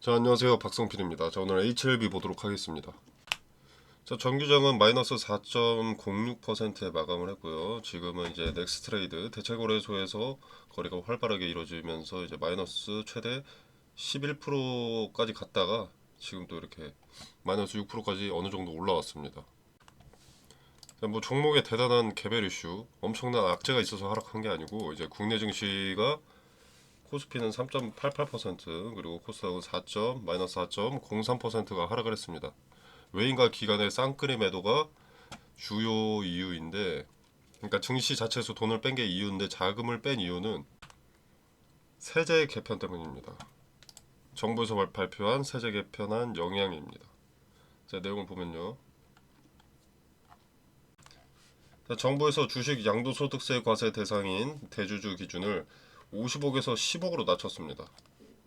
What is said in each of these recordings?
자, 안녕하세요. 박성필입니다. 자, 오늘 HLB 보도록 하겠습니다. 자, 정규장은 마이너스 4.06%에 마감을 했고요. 지금은 이제 넥스트레이드 대체거래소에서 거래가 활발하게 이루어지면서 이제 마이너스 최대 11%까지 갔다가 지금 또 이렇게 마이너스 6%까지 어느 정도 올라왔습니다. 자, 뭐 종목에 대단한 개별 이슈, 엄청난 악재가 있어서 하락한 게 아니고 이제 국내 증시가 코스피는 3.88% 그리고 코스닥은 마이너스 4.03%가 하락을 했습니다. 외인과 기관의 쌍끌이 매도가 주요 이유인데, 그러니까 증시 자체에서 돈을 뺀 게 이유인데 자금을 뺀 이유는 세제 개편 때문입니다. 정부에서 발표한 세제 개편안 영향입니다. 자, 내용을 보면요. 자, 정부에서 주식 양도소득세 과세 대상인 대주주 기준을 50억에서 10억으로 낮췄습니다.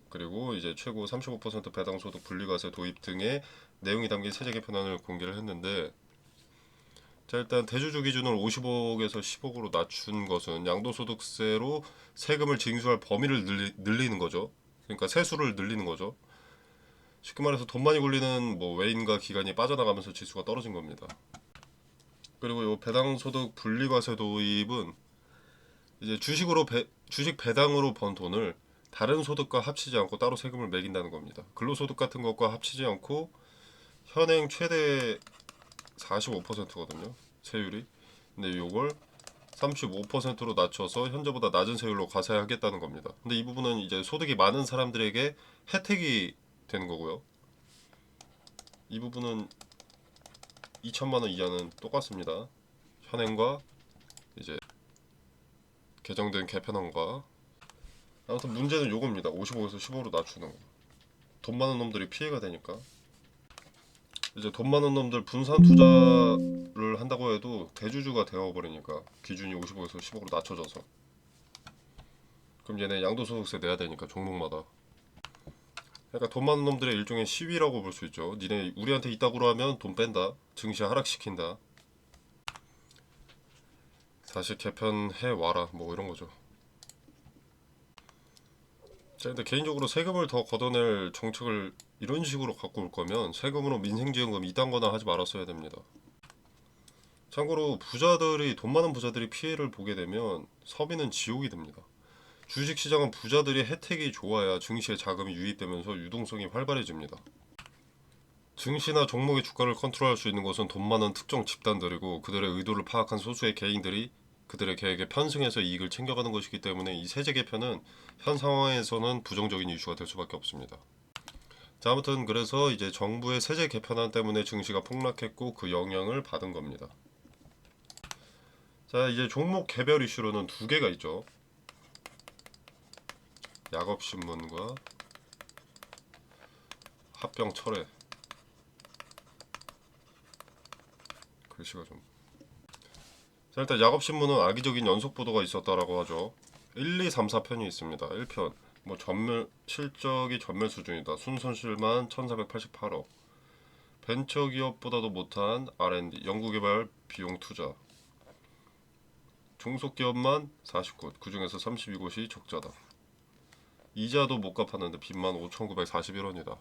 그리고 이제 최고 35% 배당소득 분리과세 도입 등의 내용이 담긴 세제 개편안을 공개를 했는데, 자, 일단 대주주 기준을 50억에서 10억으로 낮춘 것은 양도소득세로 세금을 징수할 범위를 늘리는 거죠. 그러니까 세수를 늘리는 거죠. 쉽게 말해서 돈 많이 굴리는 뭐 외인과 기관이 빠져나가면서 지수가 떨어진 겁니다. 그리고 이 배당소득 분리과세 도입은 이제 주식 배당으로 번 돈을 다른 소득과 합치지 않고 따로 세금을 매긴다는 겁니다. 근로소득 같은 것과 합치지 않고 현행 최대 45%거든요. 세율이. 근데 이걸 35%로 낮춰서 현재보다 낮은 세율로 과세하겠다는 겁니다. 근데 이 부분은 이제 소득이 많은 사람들에게 혜택이 되는 거고요. 이 부분은 2천만 원 이하는 똑같습니다. 현행과 이제 개정된 개편안과. 아무튼 문제는 요겁니다. 55에서 15로 낮추는 거. 돈 많은 놈들이 피해가 되니까. 이제 돈 많은 놈들 분산 투자를 한다고 해도 대주주가 되어버리니까 기준이 55에서 10억으로 낮춰져서, 그럼 얘네 양도소득세 내야 되니까 종목마다. 그러니까 돈 많은 놈들의 일종의 시위라고 볼 수 있죠. 니네 우리한테 이따구로 하면 돈 뺀다, 증시 하락시킨다, 다시 개편해 와라, 뭐 이런 거죠. 자, 근데 개인적으로 세금을 더 걷어낼 정책을 이런 식으로 갖고 올 거면 세금으로 민생지원금 이딴 거나 하지 말았어야 됩니다. 참고로 돈 많은 부자들이 피해를 보게 되면 서민은 지옥이 됩니다. 주식시장은 부자들이 혜택이 좋아야 증시에 자금이 유입되면서 유동성이 활발해집니다. 증시나 종목의 주가를 컨트롤할 수 있는 것은 돈 많은 특정 집단들이고, 그들의 의도를 파악한 소수의 개인들이 그들의 계획에 편승해서 이익을 챙겨가는 것이기 때문에 이 세제 개편은 현 상황에서는 부정적인 이슈가 될 수밖에 없습니다. 자, 아무튼 그래서 이제 정부의 세제 개편안 때문에 증시가 폭락했고 그 영향을 받은 겁니다. 자, 이제 종목 개별 이슈로는 두 개가 있죠. 약업신문과 합병 철회. 글씨가 좀. 자, 일단 약업신문은 악의적인 연속 보도가 있었다라고 하죠. 1, 2, 3, 4편이 있습니다. 1편 뭐 실적이 전멸 수준이다. 순손실만 1488억. 벤처기업보다도 못한 R&D 연구개발 비용 투자. 중소기업만 49곳, 그중에서 32곳이 적자다. 이자도 못 갚았는데 빚만 5,941원이다.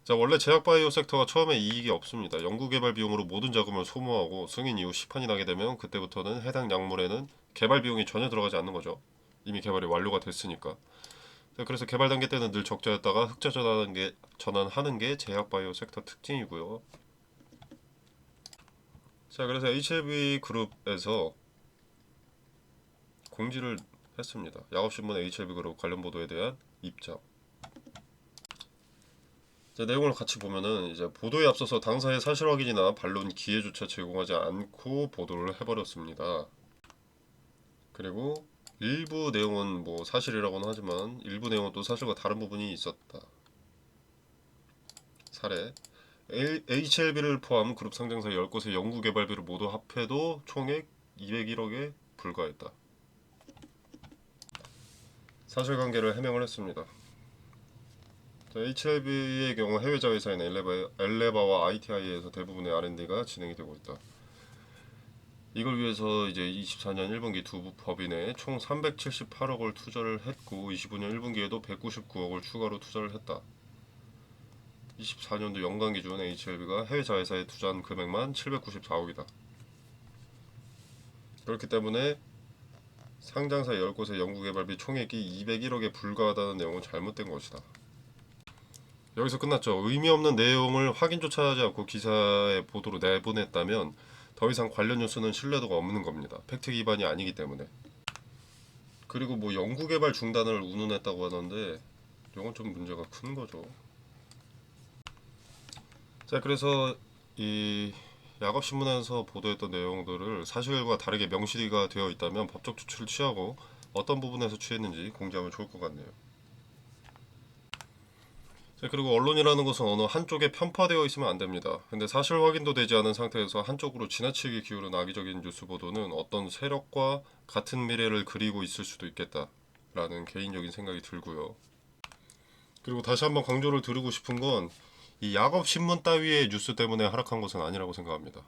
자, 원래 제약바이오 섹터가 처음에 이익이 없습니다. 연구개발 비용으로 모든 자금을 소모하고 승인 이후 시판이 나게 되면 그때부터는 해당 약물에는 개발 비용이 전혀 들어가지 않는 거죠. 이미 개발이 완료가 됐으니까. 자, 그래서 개발 단계 때는 늘 적자였다가 흑자 전환하는 게 제약바이오 섹터 특징이고요. 자, 그래서 HLB 그룹에서 공지를 했습니다. 약업신문 HLB 그룹 관련 보도에 대한 입장. 자, 내용을 같이 보면은 이제 보도에 앞서서 당사의 사실 확인이나 반론 기회조차 제공하지 않고 보도를 해버렸습니다. 그리고 일부 내용은 뭐 사실이라고는 하지만 일부 내용은 또 사실과 다른 부분이 있었다. 사례 HLB를 포함 그룹 상장사 10곳의 연구개발비를 모두 합해도 총액 201억에 불과했다. 사실관계를 해명을 했습니다. HLB의 경우 해외 자회사인 엘레바와 ITI에서 대부분의 R&D가 진행이 되고 있다. 이걸 위해서 이제 24년 1분기 두 법인에 총 378억을 투자를 했고 25년 1분기에도 199억을 추가로 투자를 했다. 24년도 연간 기준 HLB가 해외 자회사에 투자한 금액만 794억이다. 그렇기 때문에 상장사 10곳의 연구개발비 총액이 201억에 불과하다는 내용은 잘못된 것이다. 여기서 끝났죠. 의미 없는 내용을 확인조차 하지 않고 기사의 보도로 내보냈다면 더 이상 관련 뉴스는 신뢰도가 없는 겁니다. 팩트 기반이 아니기 때문에. 그리고 뭐 연구개발 중단을 운운했다고 하는데 이건 좀 문제가 큰 거죠. 자, 그래서 이 야겁신문에서 보도했던 내용들을 사실과 다르게 명시가 되어 있다면 법적 조치를 취하고 어떤 부분에서 취했는지 공개하면 좋을 것 같네요. 자, 그리고 언론이라는 것은 어느 한쪽에 편파되어 있으면 안 됩니다. 근데 사실 확인도 되지 않은 상태에서 한쪽으로 지나치게 기울은 악의적인 뉴스 보도는 어떤 세력과 같은 미래를 그리고 있을 수도 있겠다라는 개인적인 생각이 들고요. 그리고 다시 한번 강조를 드리고 싶은 건 이 야곱 신문 따위의 뉴스 때문에 하락한 것은 아니라고 생각합니다.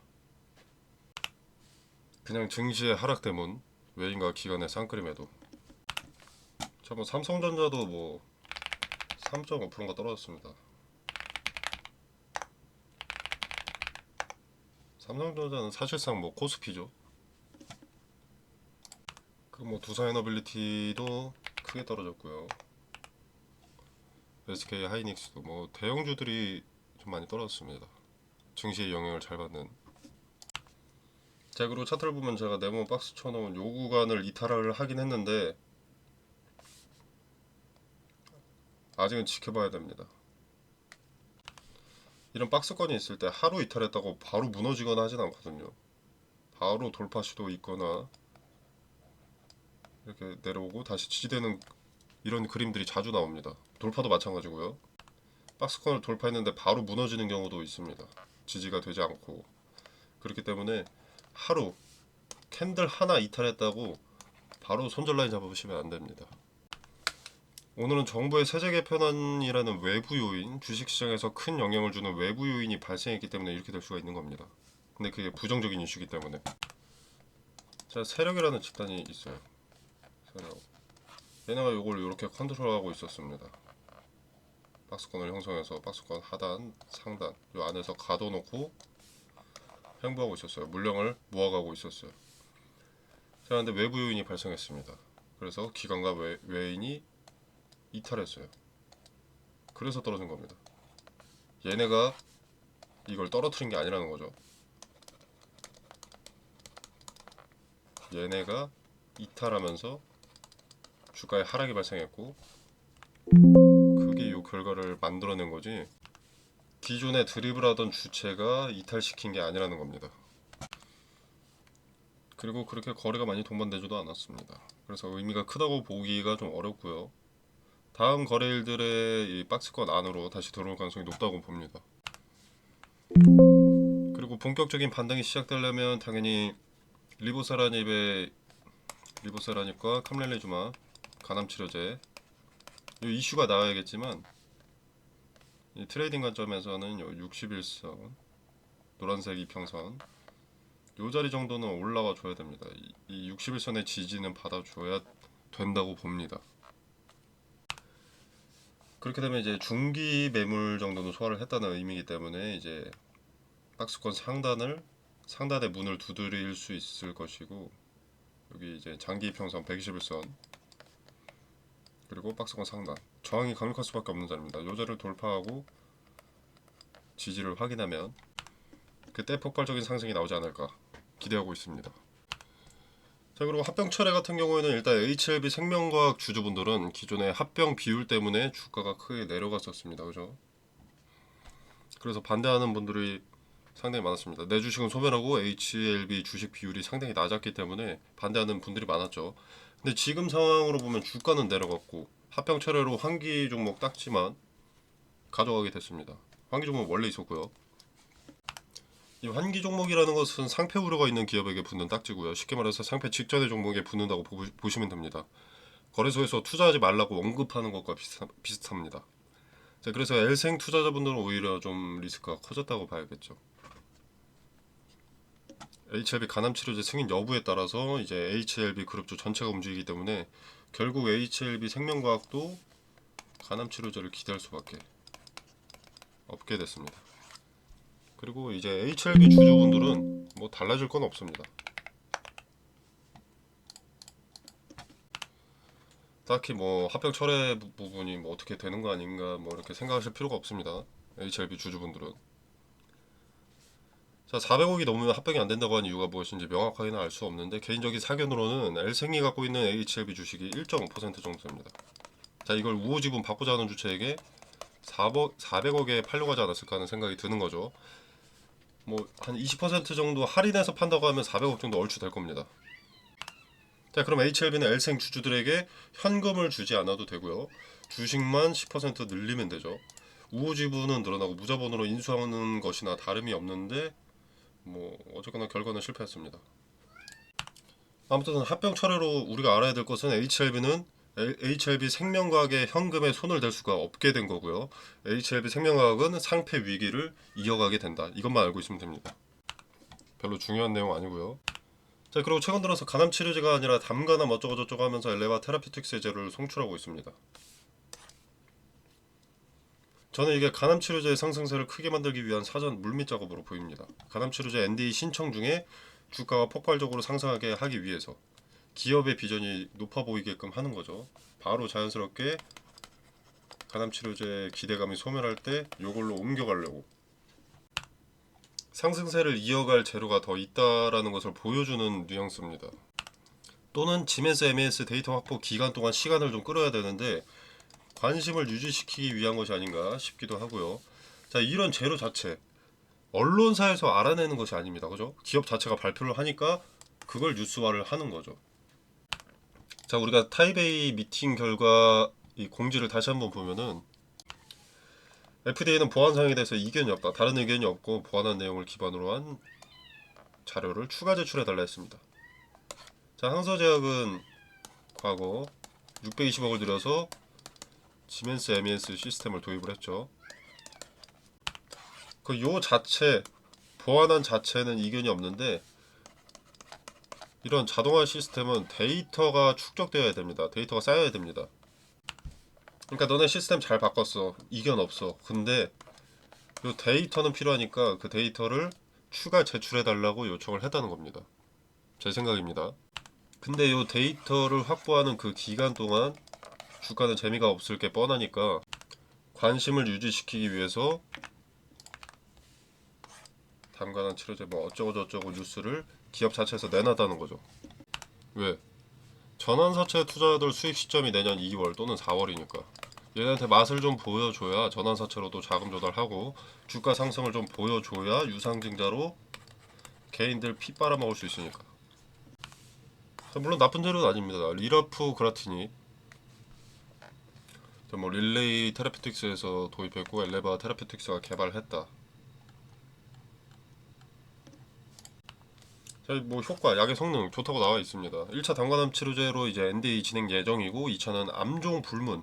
그냥 증시의 하락 때문, 외인과 기관의 쌍끌임에도. 자, 뭐 삼성전자도 뭐 3.5%가 떨어졌습니다. 삼성전자는 사실상 뭐 코스피죠. 그 뭐 두산에너빌리티도 크게 떨어졌고요. SK 하이닉스도 뭐 대형주들이 좀 많이 떨어졌습니다. 증시의 영향을 잘 받는. 자, 그리고 차트를 보면 제가 네모 박스 쳐놓은 요 구간을 이탈을 하긴 했는데 아직은 지켜봐야 됩니다. 이런 박스권이 있을 때 하루 이탈했다고 바로 무너지거나 하진 않거든요. 바로 돌파 시도 있거나 이렇게 내려오고 다시 지지되는 이런 그림들이 자주 나옵니다. 돌파도 마찬가지고요. 박스권을 돌파했는데 바로 무너지는 경우도 있습니다. 지지가 되지 않고. 그렇기 때문에 하루 캔들 하나 이탈했다고 바로 손절 라인 잡으시면 안 됩니다. 오늘은 정부의 세제 개편안이라는 외부 요인, 주식시장에서 큰 영향을 주는 외부 요인이 발생했기 때문에 이렇게 될 수가 있는 겁니다. 근데 그게 부정적인 이슈이기 때문에. 자, 세력이라는 집단이 있어요. 세력. 얘네가 이걸 이렇게 컨트롤하고 있었습니다. 박스권을 형성해서 박스권 하단, 상단 이 안에서 가둬놓고 행보하고 있었어요. 물량을 모아가고 있었어요. 자, 근데 외부 요인이 발생했습니다. 그래서 기관과 외인이 이탈했어요. 그래서 떨어진 겁니다. 얘네가 이걸 떨어뜨린 게 아니라는 거죠. 얘네가 이탈하면서 주가에 하락이 발생했고 그게 이 결과를 만들어낸 거지 기존에 드리블하던 주체가 이탈시킨 게 아니라는 겁니다. 그리고 그렇게 거래가 많이 동반되지도 않았습니다. 그래서 의미가 크다고 보기가 좀 어렵고요. 다음 거래일들의 이 박스권 안으로 다시 들어올 가능성이 높다고 봅니다. 그리고 본격적인 반등이 시작되려면 당연히 리보세라닙과 캄렐레주마 간암치료제 이 이슈가 나와야겠지만 이 트레이딩 관점에서는 요 61선 노란색 이평선 요 자리 정도는 올라와 줘야 됩니다. 이 61선의 지지는 받아줘야 된다고 봅니다. 그렇게 되면 이제 중기 매물 정도는 소화를 했다는 의미이기 때문에 이제 박스권 상단의 문을 두드릴 수 있을 것이고 여기 이제 장기 이평선 121선 그리고 박스권 상단 저항이 강력할 수밖에 없는 자리입니다. 요 자리를 돌파하고 지지를 확인하면 그때 폭발적인 상승이 나오지 않을까 기대하고 있습니다. 자, 그리고 합병 철회 같은 경우에는 일단 HLB 생명과학 주주분들은 기존의 합병 비율 때문에 주가가 크게 내려갔었습니다. 그죠? 그래서 반대하는 분들이 상당히 많았습니다. 내 주식은 소멸하고 HLB 주식 비율이 상당히 낮았기 때문에 반대하는 분들이 많았죠. 근데 지금 상황으로 보면 주가는 내려갔고 합병 철회로 환기 종목 땄지만 가져가게 됐습니다. 환기 종목 원래 있었고요. 이 환기 종목이라는 것은 상패 우려가 있는 기업에게 붙는 딱지고요. 쉽게 말해서 상패 직전의 종목에 붙는다고 보시면 됩니다. 거래소에서 투자하지 말라고 언급하는 것과 비슷합니다. 자, 그래서 L생 투자자분들은 오히려 좀 리스크가 커졌다고 봐야겠죠. HLB 간암 치료제 승인 여부에 따라서 이제 HLB 그룹주 전체가 움직이기 때문에 결국 HLB 생명과학도 간암 치료제를 기대할 수밖에 없게 됐습니다. 그리고 이제 HLB 주주분들은 뭐 달라질 건 없습니다. 딱히 뭐 합병 철회 부분이 뭐 어떻게 되는 거 아닌가 뭐 이렇게 생각하실 필요가 없습니다. HLB 주주분들은. 자, 400억이 넘으면 합병이 안 된다고 하는 이유가 무엇인지 명확하게는 알 수 없는데 개인적인 사견으로는 엘생이 갖고 있는 HLB 주식이 1.5% 정도 됩니다. 자, 이걸 우호지분 받고자 하는 주체에게 400억에 팔려고 하지 않았을까 하는 생각이 드는 거죠. 뭐 한 20% 정도 할인해서 판다고 하면 400억 정도 얼추 될 겁니다. 자, 그럼 HLB는 엘생 주주들에게 현금을 주지 않아도 되고요. 주식만 10% 늘리면 되죠. 우호지분은 늘어나고 무자본으로 인수하는 것이나 다름이 없는데 뭐 어쨌거나 결과는 실패했습니다. 아무튼 합병 철회로 우리가 알아야 될 것은 HLB 생명과학의 현금에 손을 댈 수가 없게 된 거고요. HLB 생명과학은 상폐 위기를 이어가게 된다. 이것만 알고 있으면 됩니다. 별로 중요한 내용 아니고요. 자, 그리고 최근 들어서 간암 치료제가 아니라 담간암 어쩌고저쩌고 하면서 엘레바 테라피틱스의 제로를 송출하고 있습니다. 저는 이게 간암 치료제의 상승세를 크게 만들기 위한 사전 물밑 작업으로 보입니다. 간암 치료제 NDA 신청 중에 주가가 폭발적으로 상승하게 하기 위해서 기업의 비전이 높아 보이게끔 하는 거죠. 바로 자연스럽게 간암 치료제 기대감이 소멸할 때 이걸로 옮겨가려고 상승세를 이어갈 재료가 더 있다라는 것을 보여주는 뉘앙스입니다. 또는 지멘스 MES 데이터 확보 기간 동안 시간을 좀 끌어야 되는데 관심을 유지시키기 위한 것이 아닌가 싶기도 하고요. 자, 이런 재료 자체 언론사에서 알아내는 것이 아닙니다. 그죠? 기업 자체가 발표를 하니까 그걸 뉴스화를 하는 거죠. 자, 우리가 타이베이 미팅 결과 이 공지를 다시 한번 보면은 FDA는 보안 사항에 대해서 이견이 없다. 다른 의견이 없고 보완한 내용을 기반으로 한 자료를 추가 제출해 달라 했습니다. 자, 항서제약은 과거 620억을 들여서 지멘스 MES 시스템을 도입을 했죠. 그 요 자체 보완한 자체는 이견이 없는데 이런 자동화 시스템은 데이터가 축적되어야 됩니다. 데이터가 쌓여야 됩니다. 그러니까 너네 시스템 잘 바꿨어. 이견 없어. 근데 요 데이터는 필요하니까 그 데이터를 추가 제출해 달라고 요청을 했다는 겁니다. 제 생각입니다. 근데 요 데이터를 확보하는 그 기간 동안 주가는 재미가 없을 게 뻔하니까 관심을 유지시키기 위해서 담가난 치료제 뭐 어쩌고저쩌고 뉴스를 기업 자체에서 내놨다는 거죠. 왜? 전환사채 투자자들 수익 시점이 내년 2월 또는 4월이니까 얘네한테 맛을 좀 보여줘야 전환사채로도 자금 조달하고 주가 상승을 좀 보여줘야 유상증자로 개인들 피 빨아먹을 수 있으니까. 물론 나쁜 재료는 아닙니다. 리라프 그라티니 뭐 릴레이 테라피틱스에서 도입했고 엘레바 테라피틱스가 개발했다. 자, 뭐 효과, 약의 성능 좋다고 나와 있습니다. 1차 담관암 치료제로 이제 NDA 진행 예정이고 2차는 암종 불문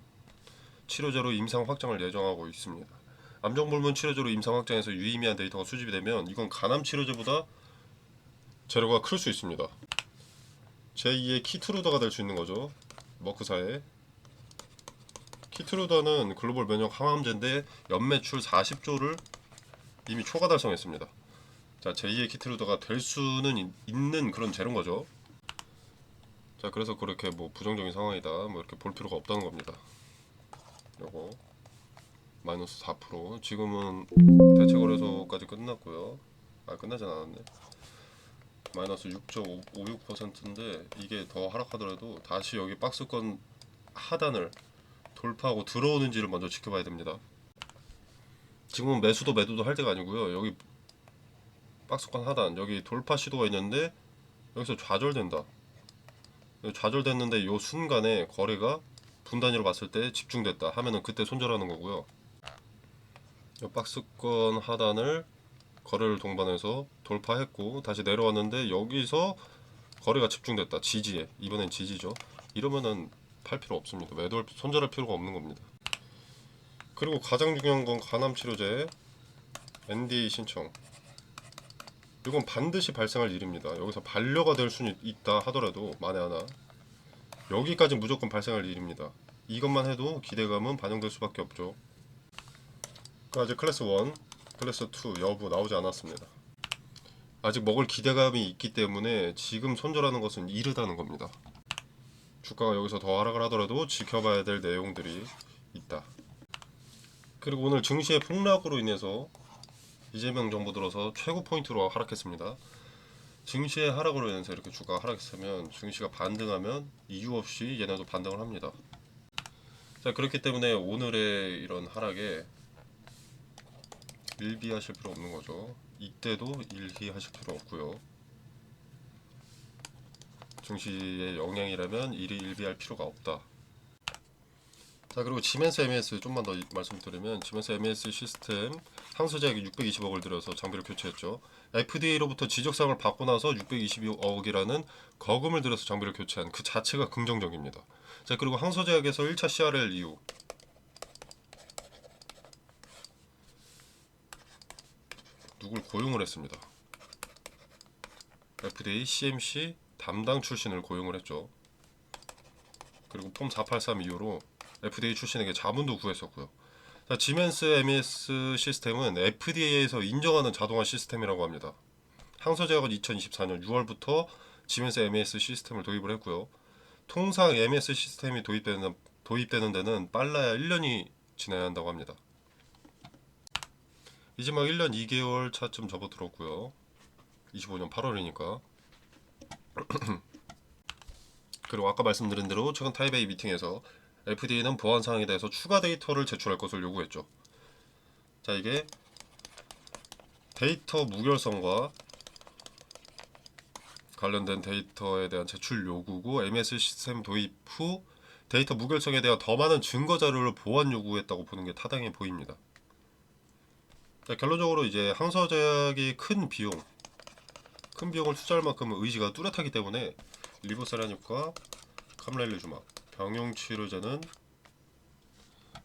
치료제로 임상 확장을 예정하고 있습니다. 암종 불문 치료제로 임상 확장해서 유의미한 데이터가 수집이 되면 이건 간암 치료제보다 재료가 클 수 있습니다. 제2의 키트루다가 될 수 있는 거죠. 머크사의 키트루다는 글로벌 면역 항암제인데 연매출 40조를 이미 초과 달성했습니다. 자, 제2의 키트루다가 될 수는 있는 그런 재료인 거죠. 자, 그래서 그렇게 뭐 부정적인 상황이다 뭐 이렇게 볼 필요가 없다는 겁니다. 요거 마이너스 4%. 지금은 대체 거래소까지 끝났고요. 아, 끝나진 않았네. 마이너스 6.56%인데 이게 더 하락하더라도 다시 여기 박스권 하단을 돌파하고 들어오는지를 먼저 지켜봐야 됩니다. 지금은 매수도 매도도 할 때가 아니고요. 여기 박스권 하단 여기 돌파 시도가 있는데 여기서 좌절된다. 좌절됐는데 요 순간에 거래가 분단위로 봤을 때 집중됐다 하면은 그때 손절하는 거고요. 요 박스권 하단을 거래를 동반해서 돌파했고 다시 내려왔는데 여기서 거래가 집중됐다. 지지에. 이번엔 지지죠. 이러면은 팔 필요 없습니다. 매도 손절할 필요가 없는 겁니다. 그리고 가장 중요한 건 간암 치료제 NDA 신청. 이건 반드시 발생할 일입니다. 여기서 반려가 될 수는 있다 하더라도 만에 하나 여기까지 무조건 발생할 일입니다. 이것만 해도 기대감은 반영될 수밖에 없죠. 아직 클래스 1, 클래스 2 여부 나오지 않았습니다. 아직 먹을 기대감이 있기 때문에 지금 손절하는 것은 이르다는 겁니다. 주가가 여기서 더 하락을 하더라도 지켜봐야 될 내용들이 있다. 그리고 오늘 증시의 폭락으로 인해서 이재명 정부 들어서 최고 포인트로 하락했습니다. 증시의 하락으로 인해서 이렇게 주가가 하락했으면 증시가 반등하면 이유 없이 얘네도 반등을 합니다. 자, 그렇기 때문에 오늘의 이런 하락에 일비하실 필요 없는 거죠. 이때도 일희하실 필요 없고요. 증시의 영향이라면 일희일비할 필요가 없다. 자, 그리고 지멘스 MES 좀만 더 말씀드리면 지멘스 MES 시스템 상수자액이 620억을 들여서 장비를 교체했죠. FDA로부터 지적사항을 받고 나서 622억이라는 거금을 들여서 장비를 교체한 그 자체가 긍정적입니다. 자, 그리고 항소제약에서 1차 CRL 이후 누굴 고용을 했습니다. FDA CMC 담당 출신을 고용을 했죠. 그리고 폼 483 이후로 FDA 출신에게 자문도 구했었고요. 자, 지멘스 MES 시스템은 FDA에서 인정하는 자동화 시스템이라고 합니다. 항소제약은 2024년 6월부터 지멘스 MES 시스템을 도입을 했고요. 통상 MES 시스템이 도입되는 데는 빨라야 1년이 지나야 한다고 합니다. 이제 막 1년 2개월 차쯤 접어들었고요. 25년 8월이니까. 그리고 아까 말씀드린 대로 최근 타이베이 미팅에서 FDA는 보안 사항에 대해서 추가 데이터를 제출할 것을 요구했죠. 자, 이게 데이터 무결성과 관련된 데이터에 대한 제출 요구고 MES 시스템 도입 후 데이터 무결성에 대한 더 많은 증거 자료를 보완 요구했다고 보는 게 타당해 보입니다. 자, 결론적으로 이제 항소제약이 큰 비용을 투자할 만큼 의지가 뚜렷하기 때문에 리보세라닙과 캄렐리주막 병용치료제는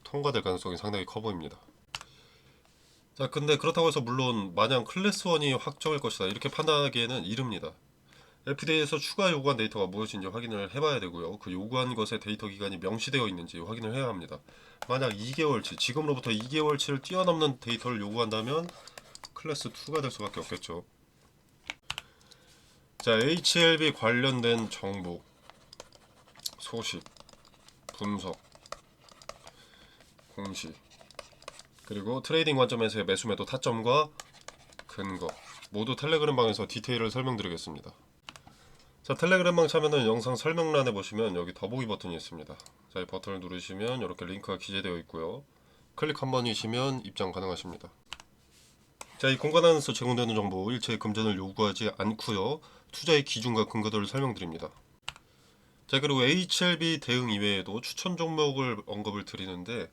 통과될 가능성이 상당히 커 보입니다. 자, 근데 그렇다고 해서 물론 마냥 클래스 1이 확정일 것이다 이렇게 판단하기에는 이릅니다. FDA에서 추가 요구한 데이터가 무엇인지 확인을 해봐야 되고요. 그 요구한 것의 데이터 기간이 명시되어 있는지 확인을 해야 합니다. 만약 2개월치, 지금으로부터 2개월치를 뛰어넘는 데이터를 요구한다면 클래스 2가 될 수밖에 없겠죠. 자, HLB 관련된 정보, 소식, 분석, 공시, 그리고 트레이딩 관점에서의 매수 매도 타점과 근거 모두 텔레그램 방에서 디테일을 설명드리겠습니다. 자, 텔레그램 방 참여는 영상 설명란에 보시면 여기 더보기 버튼이 있습니다. 자, 이 버튼을 누르시면 이렇게 링크가 기재되어 있고요. 클릭 한 번이시면 입장 가능하십니다. 자, 이 공간 안에서 제공되는 정보 일체의 금전을 요구하지 않고요. 투자의 기준과 근거들을 설명드립니다. 자, 그리고 HLB 대응 이외에도 추천 종목을 언급을 드리는데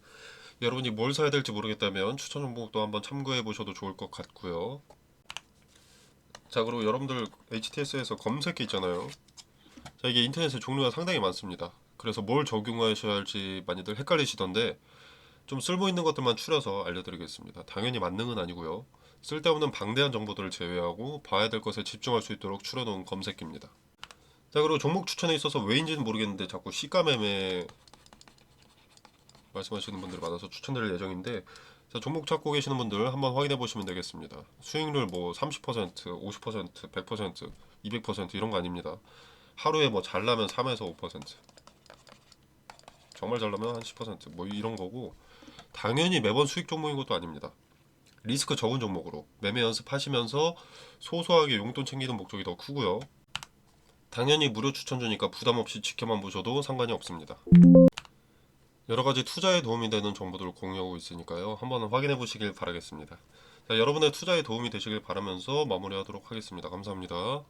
여러분이 뭘 사야 될지 모르겠다면 추천 종목도 한번 참고해 보셔도 좋을 것 같고요. 자, 그리고 여러분들 HTS에서 검색기 있잖아요. 자, 이게 인터넷에 종류가 상당히 많습니다. 그래서 뭘 적용하셔야 할지 많이들 헷갈리시던데 좀 쓸모있는 것들만 추려서 알려드리겠습니다. 당연히 만능은 아니고요. 쓸데없는 방대한 정보들을 제외하고 봐야 될 것에 집중할 수 있도록 추려놓은 검색기입니다. 자, 그리고 종목 추천에 있어서 왜인지는 모르겠는데 자꾸 시가매매 말씀하시는 분들이 많아서 추천드릴 예정인데, 자, 종목 찾고 계시는 분들 한번 확인해 보시면 되겠습니다. 수익률 뭐 30%, 50%, 100%, 200% 이런 거 아닙니다. 하루에 뭐 잘나면 3에서 5%, 정말 잘나면 한 10%뭐 이런 거고, 당연히 매번 수익 종목인 것도 아닙니다. 리스크 적은 종목으로 매매 연습하시면서 소소하게 용돈 챙기는 목적이 더 크고요. 당연히 무료 추천 주니까 부담 없이 지켜만 보셔도 상관이 없습니다. 여러 가지 투자에 도움이 되는 정보들을 공유하고 있으니까요. 한번 확인해 보시길 바라겠습니다. 자, 여러분의 투자에 도움이 되시길 바라면서 마무리하도록 하겠습니다. 감사합니다.